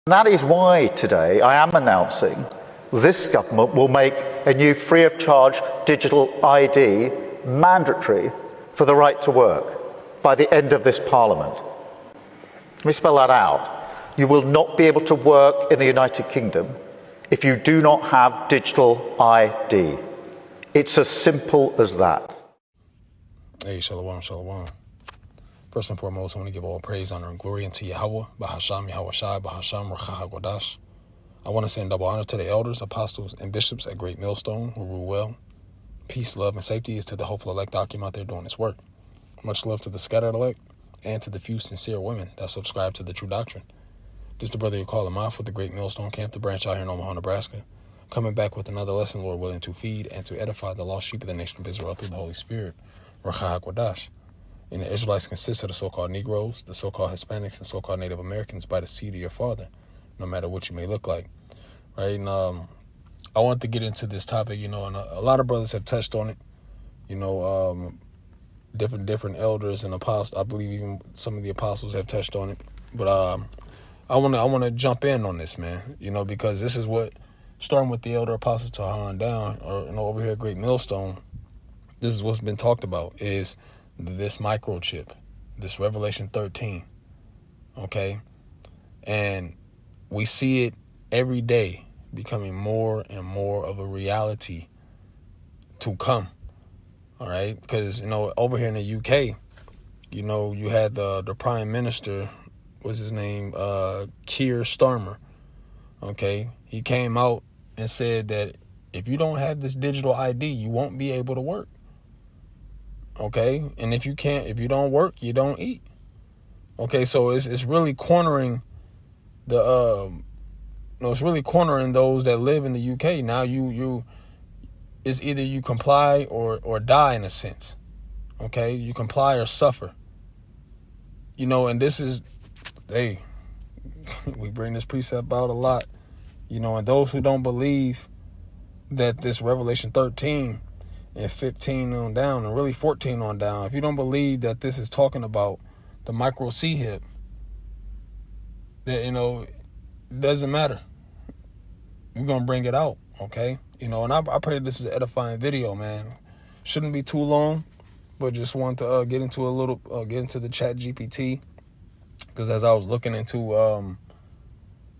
That is why today I am announcing this government will make a new free of charge digital ID mandatory for the right to work by the end of this Parliament. Let me spell that out. You will not be able to work in the United Kingdom if you do not have digital ID. It's as simple as that. Hey, shalom, shalom. First and foremost, I want to give all praise, honor, and glory unto Yahweh, Bahasham, Yahweh Shai, Bahasham, Racha HaKodash. I want to send double honor to the elders, apostles, and bishops at Great Millstone who rule well. Peace, love, and safety is to the hopeful elect Akim out there doing this work. Much love to the scattered elect and to the few sincere women that subscribe to the true doctrine. This is the brother you call him off with the Great Millstone Camp, the branch out here in Omaha, Nebraska. Coming back with another lesson, Lord willing, to feed and to edify the lost sheep of the nation of Israel through the Holy Spirit, Racha HaKodash. And the Israelites consist of the so-called Negroes, the so-called Hispanics, and so-called Native Americans by the seed of your father, no matter what you may look like. Right? And I want to get into this topic, and a lot of brothers have touched on it, different elders and apostles. I believe even some of the apostles have touched on it. But I want to jump in on this, man, because this is what, starting with the elder apostles to on down, or over here at Great Millstone, this is what's been talked about, is this microchip, this Revelation 13, okay? And we see it every day becoming more and more of a reality to come, all right? Because, over here in the UK, you had the Prime Minister, what's his name, Keir Starmer, okay? He came out and said that if you don't have this digital ID, you won't be able to work. Okay, and if you don't work, you don't eat. Okay, so it's really cornering it's really cornering those that live in the UK. Now it's either you comply or die in a sense. Okay, you comply or suffer. And this is, we bring this precept out a lot. And those who don't believe that this Revelation 13 and 15 on down, and really 14 on down, if you don't believe that this is talking about the micro C-hip, that, it doesn't matter. We're going to bring it out, okay? And I pray this is an edifying video, man. Shouldn't be too long, but just want to get into the chat GPT, because as I was looking into,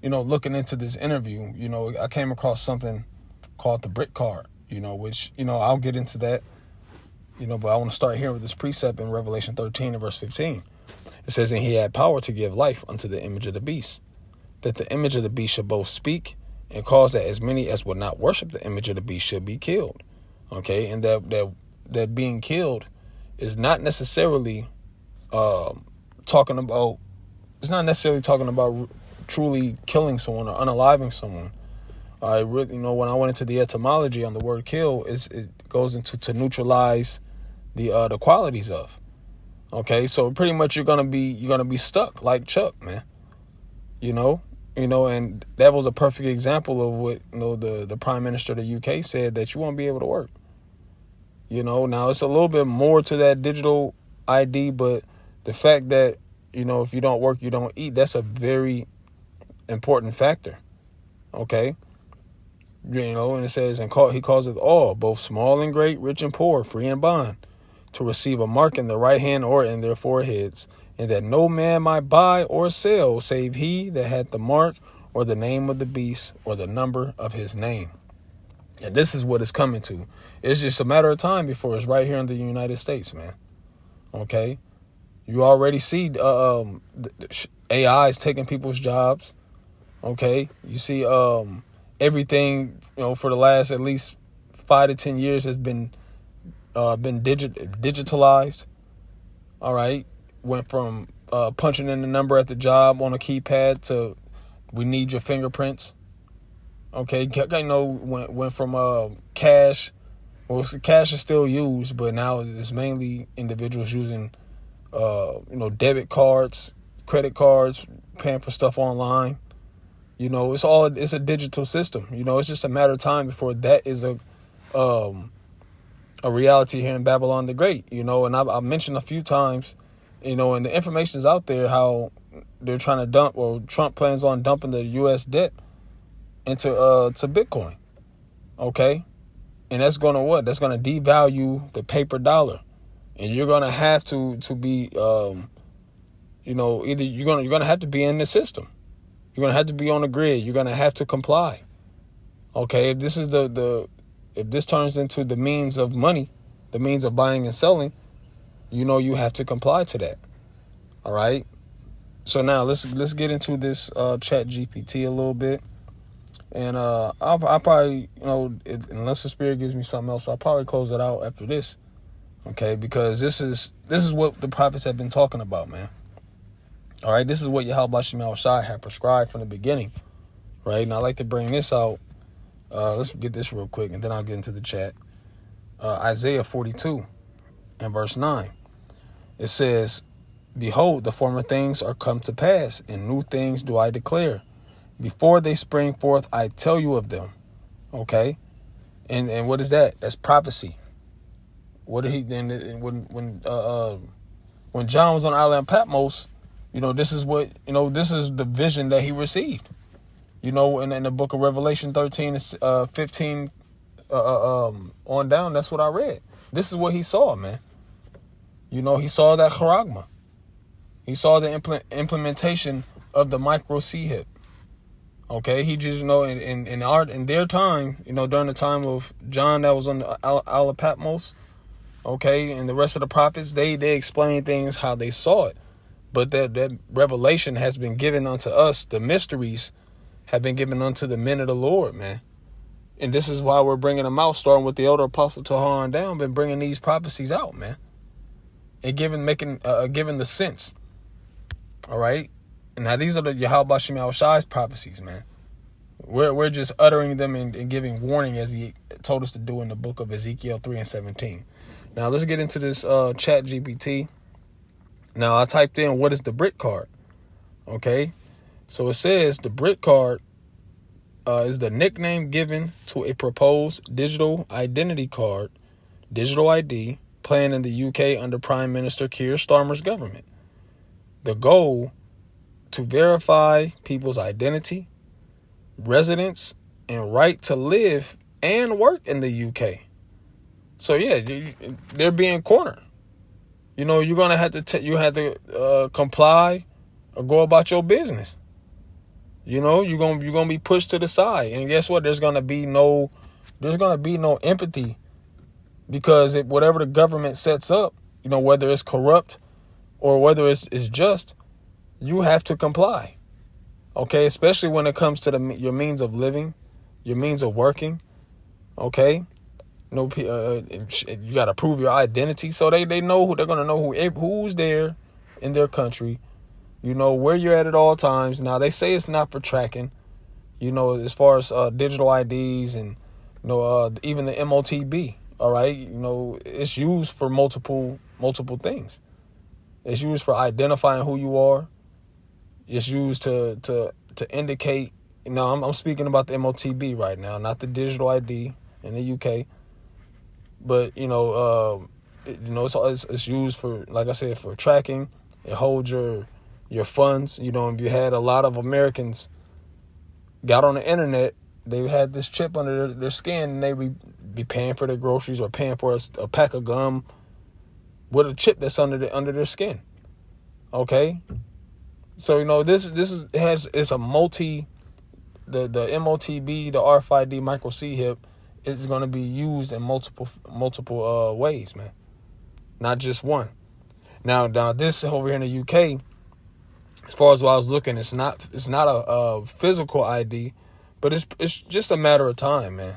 this interview, I came across something called the BRIC card, which, I'll get into that, but I want to start here with this precept in Revelation 13 and verse 15. It says, and he had power to give life unto the image of the beast, that the image of the beast should both speak and cause that as many as would not worship the image of the beast should be killed. Okay. And that being killed is not necessarily, talking about truly killing someone or unaliving someone. I really, when I went into the etymology on the word kill, it goes into to neutralize the qualities of. Okay, so pretty much you're gonna be stuck like Chuck, man. And that was a perfect example of what the Prime Minister of the UK said, that you won't be able to work. Now it's a little bit more to that digital ID, but the fact that if you don't work, you don't eat, that's a very important factor. Okay. And it says, he calls it all, both small and great, rich and poor, free and bond, to receive a mark in their right hand or in their foreheads, and that no man might buy or sell save he that had the mark or the name of the beast or the number of his name. And this is what it's coming to. It's just a matter of time before it's right here in the United States, man. Okay? You already see AI is taking people's jobs. Okay? You see everything, for the last at least 5 to 10 years has been digitalized. All right. Went from punching in the number at the job on a keypad to we need your fingerprints. Okay. Went from cash. Well, cash is still used, but now it's mainly individuals using, debit cards, credit cards, paying for stuff online. It's a digital system. It's just a matter of time before that is a reality here in Babylon the Great. And I've mentioned a few times, and the information is out there how, they're trying to dump, or Trump plans on dumping the U.S. debt into to Bitcoin. Okay, and that's gonna what? That's gonna devalue the paper dollar, and you're gonna have to be either you're gonna have to be in the system. You're gonna have to be on the grid. You're gonna have to comply. Okay, if this is if this turns into the means of money, the means of buying and selling, you have to comply to that. All right. So now let's get into this Chat GPT a little bit, and I'll probably unless the Spirit gives me something else, I'll probably close it out after this. Okay, because this is what the prophets have been talking about, man. All right, this is what Yahweh Shema Shai had prescribed from the beginning, right? And I like to bring this out. Let's get this real quick, and then I'll get into the chat. Isaiah 42 and verse 9. It says, "Behold, the former things are come to pass, and new things do I declare. Before they spring forth, I tell you of them." Okay, and what is that? That's prophecy. What did he then when John was on the island of Patmos? This is what this is the vision that he received. In the book of Revelation 13 15 on down, that's what I read. This is what he saw, man. He saw that charagma. He saw the implementation of the micro C-hip. Okay, he just in their time, during the time of John that was on the Isle of Patmos. Okay, and the rest of the prophets, they explain things how they saw it, but that revelation has been given unto us. The mysteries have been given unto the men of the Lord, man. And this is why we're bringing them out, starting with the elder apostle Tahar on down, been bringing these prophecies out, man, and giving the sense. All right, and now these are the Yahweh Shema Shai's prophecies, man. We're just uttering them and giving warning as he told us to do in the book of Ezekiel 3 and 17. Now let's get into this Chat GPT. Now I typed in, what is the BRIC card? Okay, so it says the BRIC card is the nickname given to a proposed digital identity card, digital ID, planned in the UK under Prime Minister Keir Starmer's government. The goal to verify people's identity, residence, and right to live and work in the UK. So yeah, they're being cornered. You're gonna have to comply or go about your business. You're gonna be pushed to the side, and guess what? There's gonna be no empathy, because whatever the government sets up, whether it's corrupt or whether it's just, you have to comply. Okay, especially when it comes to your means of living, your means of working. Okay, you got to prove your identity, so they know they're gonna know who's there in their country. Where you're at all times. Now they say it's not for tracking, as far as digital IDs and even the MOTB. All right, it's used for multiple things. It's used for identifying who you are. It's used to indicate. I'm speaking about the MOTB right now, not the digital ID in the UK. But it's used for, like I said, for tracking. It holds your funds. If you had a lot of Americans got on the internet, they had this chip under their skin, and they would be paying for their groceries or paying for a pack of gum with a chip that's under their skin. Okay, so it's a multi. The MOTB, the RFID micro C-hip is going to be used in multiple ways, man, not just one. Now this over here in the UK, as far as what I was looking, it's not a physical ID, but it's just a matter of time, man.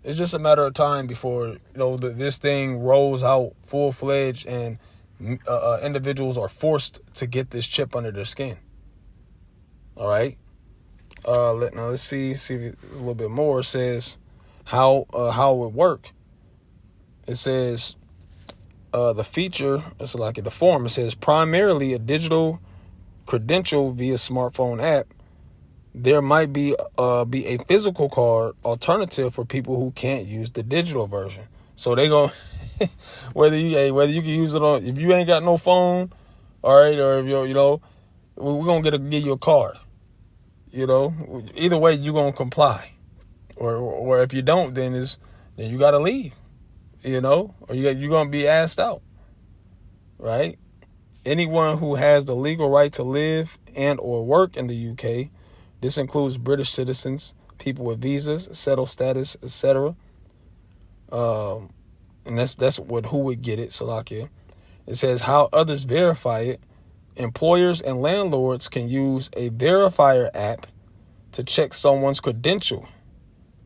It's just a matter of time before this thing rolls out full-fledged and individuals are forced to get this chip under their skin. All right. Let's see if there's a little bit more. It says how it would work. It says the feature, it's like in the form, it says primarily a digital credential via smartphone app. There might be a physical card alternative for people who can't use the digital version. So they go whether you can use it on, if you ain't got no phone, all right, or if we're going to give you a card. You know, either way, you're going to comply. Or if you don't, then you got to leave, you know, or you're going to be asked out, right? Anyone who has the legal right to live and or work in the UK, this includes British citizens, people with visas, settled status, etc. And that's what who would get it, Salakia. It says how others verify it. Employers and landlords can use a verifier app to check someone's credential.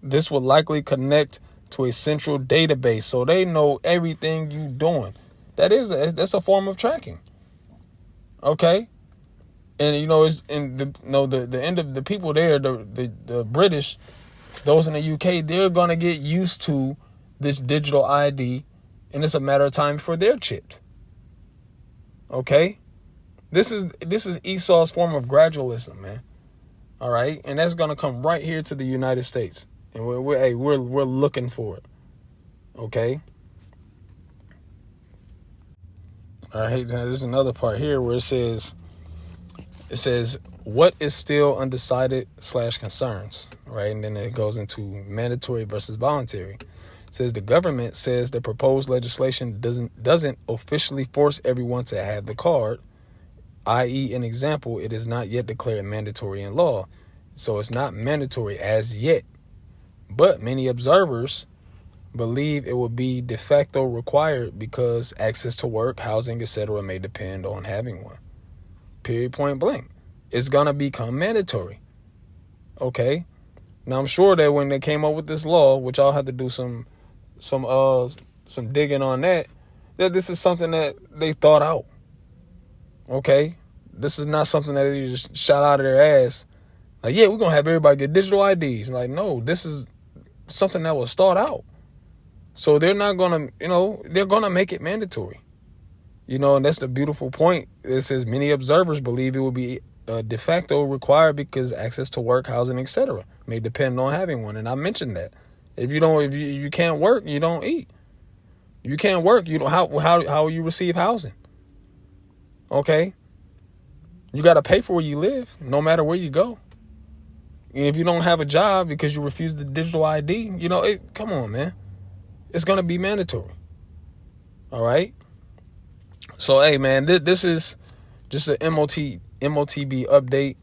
This will likely connect to a central database, so they know everything you doing. That's a form of tracking. Okay, and you know it's in the end of the people there, the British, those in the UK, they're gonna get used to this digital ID, and it's a matter of time before they're chipped. Okay. This is Esau's form of gradualism, man. All right, and that's gonna come right here to the United States, and we're looking for it. Okay. All right, now there's another part here where it says what is still undecided / concerns, right, and then it goes into mandatory versus voluntary. It says the government says the proposed legislation doesn't officially force everyone to have the card. I.e., an example, it is not yet declared mandatory in law, so it's not mandatory as yet. But many observers believe it will be de facto required because access to work, housing, etc. may depend on having one. Period, point blank. It's going to become mandatory. Okay? Now, I'm sure that when they came up with this law, which I'll have to do some digging on that this is something that they thought out. Okay, this is not something that they just shot out of their ass. Like, yeah, we're going to have everybody get digital IDs. Like, no, this is something that was thought out. So they're not going to, they're going to make it mandatory. And that's the beautiful point. It says many observers believe it will be de facto required because access to work, housing, etc. may depend on having one. And I mentioned that. If you can't work, you don't eat. You can't work, how will you receive housing? Okay, you got to pay for where you live, no matter where you go. And if you don't have a job because you refuse the digital ID, come on, man. It's going to be mandatory. All right. So, hey, man, this is just an MOTB update.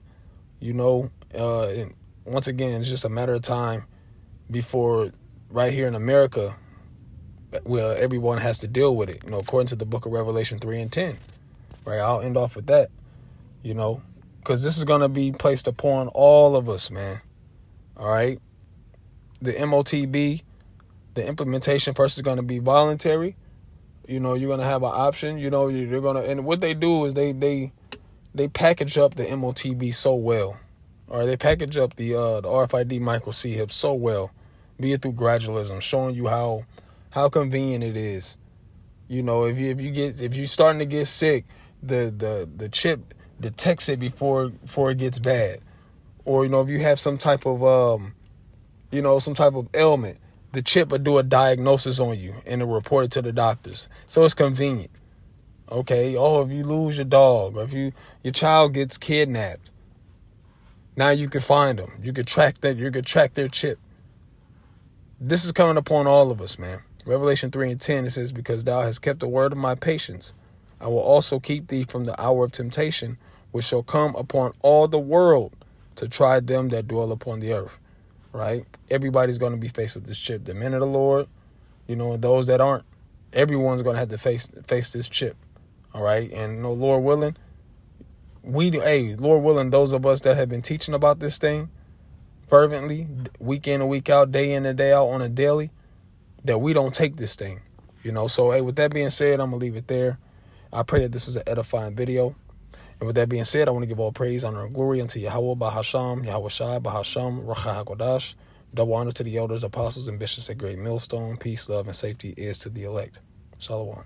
And once again, it's just a matter of time before right here in America, where everyone has to deal with it, according to the book of Revelation 3 and 10. Right, I'll end off with that, because this is going to be placed upon all of us, man. All right. The MOTB, the implementation first is going to be voluntary. You're going to have an option. You're going to, and what they do is they package up the MOTB so well. All right, they package up the RFID micro C-HIP so well, be it through gradualism, showing you how convenient it is. If you're starting to get sick, the chip detects it before it gets bad. Or if you have some type of ailment, the chip will do a diagnosis on you and it'll report it to the doctors. So it's convenient. Okay. If you lose your dog, or if your child gets kidnapped, now you can find them. You could track that. You could track their chip. This is coming upon all of us, man. Revelation 3 and 10, it says, because thou hast kept the word of my patience, I will also keep thee from the hour of temptation, which shall come upon all the world to try them that dwell upon the earth. Right? Everybody's going to be faced with this chip. The men of the Lord, and those that aren't, everyone's going to have to face this chip. All right? And Lord willing, Lord willing, those of us that have been teaching about this thing fervently, week in and week out, day in and day out on a daily, that we don't take this thing, So, hey, with that being said, I'm going to leave it there. I pray that this was an edifying video. And with that being said, I want to give all praise, honor, and glory unto Yahweh Bahasham, Yahweh Shai Bahasham, Racha HaKodash. Double honor to the elders, apostles, and bishops at Great Millstone. Peace, love, and safety is to the elect. Shalom.